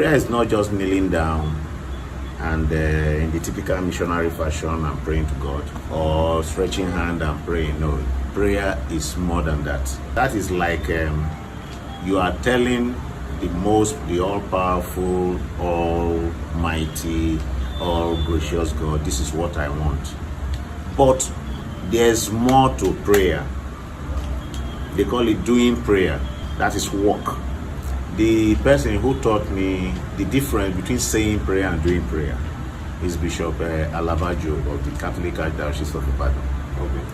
Prayer is not just kneeling down and in the typical missionary fashion and praying to God, or stretching hand and praying. No, prayer is more than that. That is like you are telling the all-powerful, almighty, all-gracious God, this is what I want. But there's more to prayer. They call it doing prayer. That is work. The person who taught me the difference between saying prayer and doing prayer is Bishop Alabajo of the Catholic Archdiocese of Ibadan. Okay.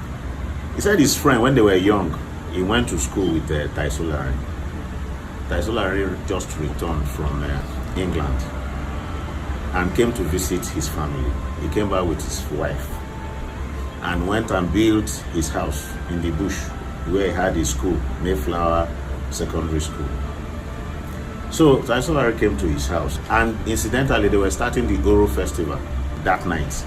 He said his friend, when they were young, he went to school with Taisolari. Taisolari just returned from England and came to visit his family. He came back with his wife and went and built his house in the bush where he had his school, Mayflower Secondary School. So Taisolari came to his house, and incidentally they were starting the Oro Festival that night.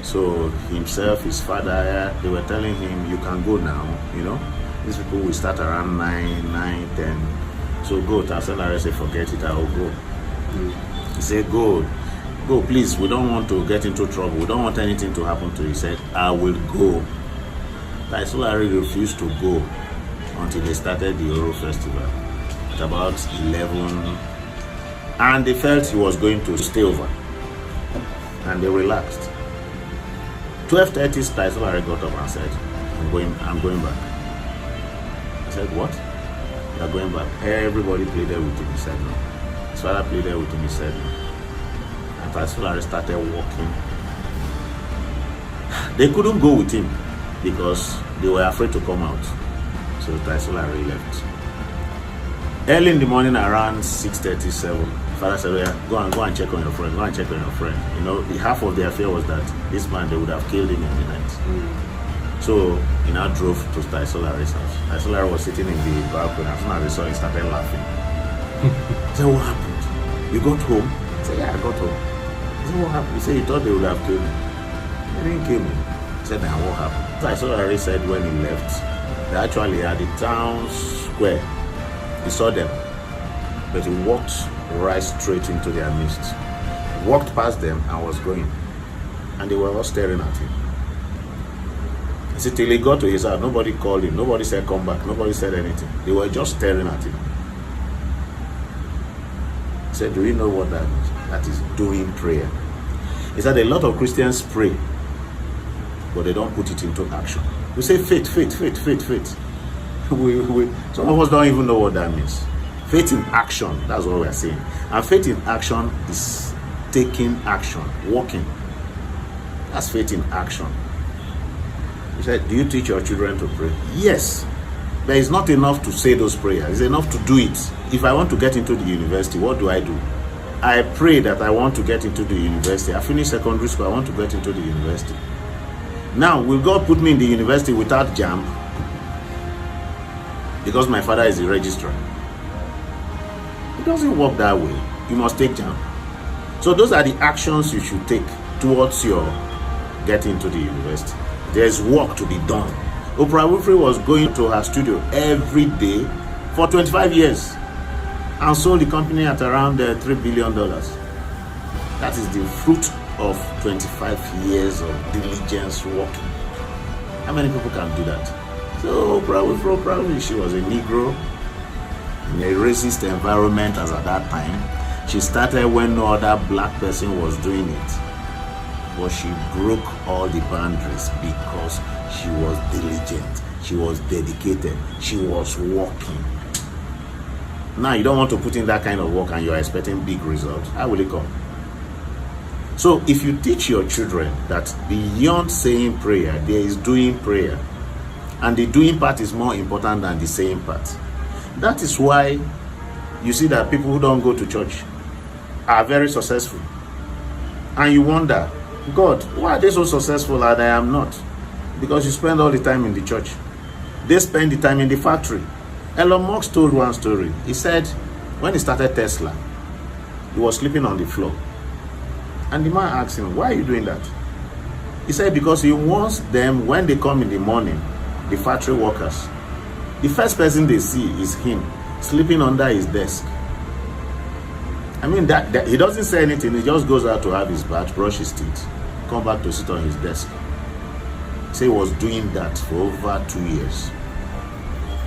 So himself, his father, they were telling him, you can go now, you know. These people will start around 9, 10. So go. Taisolari said, forget it, I will go. He said, go, please, we don't want to get into trouble. We don't want anything to happen to you. He said, I will go. Taisolari refused to go until they started the Oro Festival at about 11, and they felt he was going to stay over, and they relaxed. 12:30, Taisolari got up and said, I'm going back. I said, what? You are going back? Everybody pleaded with him. He said no. His father pleaded with him. He said no. And Taisolari started walking. They couldn't go with him because they were afraid to come out. So Taisolari left. Early in the morning, around 6:37, father said, yeah, go and check on your friend. Go and check on your friend. You know, the half of the affair was that this man, they would have killed him in the night. So he now drove to Taisolari's house. Taisolari was sitting in the balcony. As soon as he saw, he started laughing. He said, what happened? You got home? He said, yeah, I got home. He said, what happened? He said, he thought they would have killed me. They didn't kill me. He said, now what happened? Taisolari said when he left, they actually at the town square. He saw them, but he walked right straight into their midst. Walked past them and was going. And they were all staring at him. He said till he got to his house, nobody called him, nobody said come back, nobody said anything. They were just staring at him. He said, do you know what that is? That is doing prayer. He said a lot of Christians pray, but they don't put it into action. We say faith. Some of us don't even know what that means. Faith in action, that's what we're saying. And faith in action is taking action, walking. That's faith in action. He said, do you teach your children to pray? Yes. But it's not enough to say those prayers. It's enough to do it. If I want to get into the university, what do? I pray that I want to get into the university. I finished secondary school, I want to get into the university. Now, will God put me in the university without JAMB? Because my father is a registrar. It doesn't work that way. You must take JAMB. So those are the actions you should take towards your getting into the university. There's work to be done. Oprah Winfrey was going to her studio every day for 25 years and sold the company at around $3 billion. That is the fruit of 25 years of diligence working. How many people can do that? So Oprah Winfrey, she was a Negro in a racist environment as at that time. She started when no other black person was doing it. But she broke all the boundaries because she was diligent, she was dedicated, she was working. Now you don't want to put in that kind of work and you're expecting big results. How will it come? So if you teach your children that beyond saying prayer, there is doing prayer, and the doing part is more important than the saying part. That is why you see that people who don't go to church are very successful. And you wonder, God, why are they so successful and I am not? Because you spend all the time in the church. They spend the time in the factory. Elon Musk told one story. He said when he started Tesla, he was sleeping on the floor. And the man asked him, why are you doing that? He said because he wants them, when they come in the morning, the factory workers, the first person they see is him sleeping under his desk. I mean, that he doesn't say anything. He just goes out to have his bath, brush his teeth, come back to sit on his desk. Say he was doing that for over 2 years.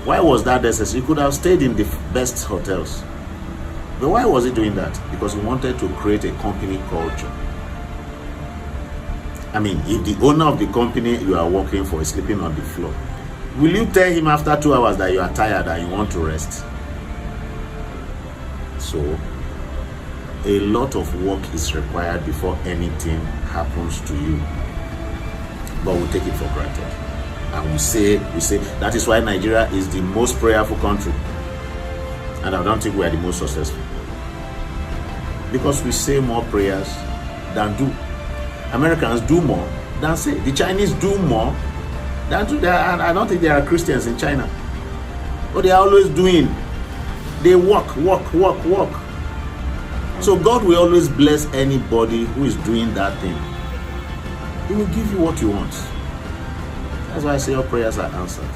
Why was that necessary? He could have stayed in the best hotels. But why was he doing that? Because he wanted to create a company culture. I mean, if the owner of the company you are working for is sleeping on the floor, will you tell him after 2 hours that you are tired and you want to rest? So, a lot of work is required before anything happens to you. But we take it for granted. And we say, that is why Nigeria is the most prayerful country. And I don't think we are the most successful. Because we say more prayers than do. Americans do more than say. The Chinese do more than do. I don't think there are Christians in China. But they are always doing. They work. So God will always bless anybody who is doing that thing. He will give you what you want. That's why I say your prayers are answered.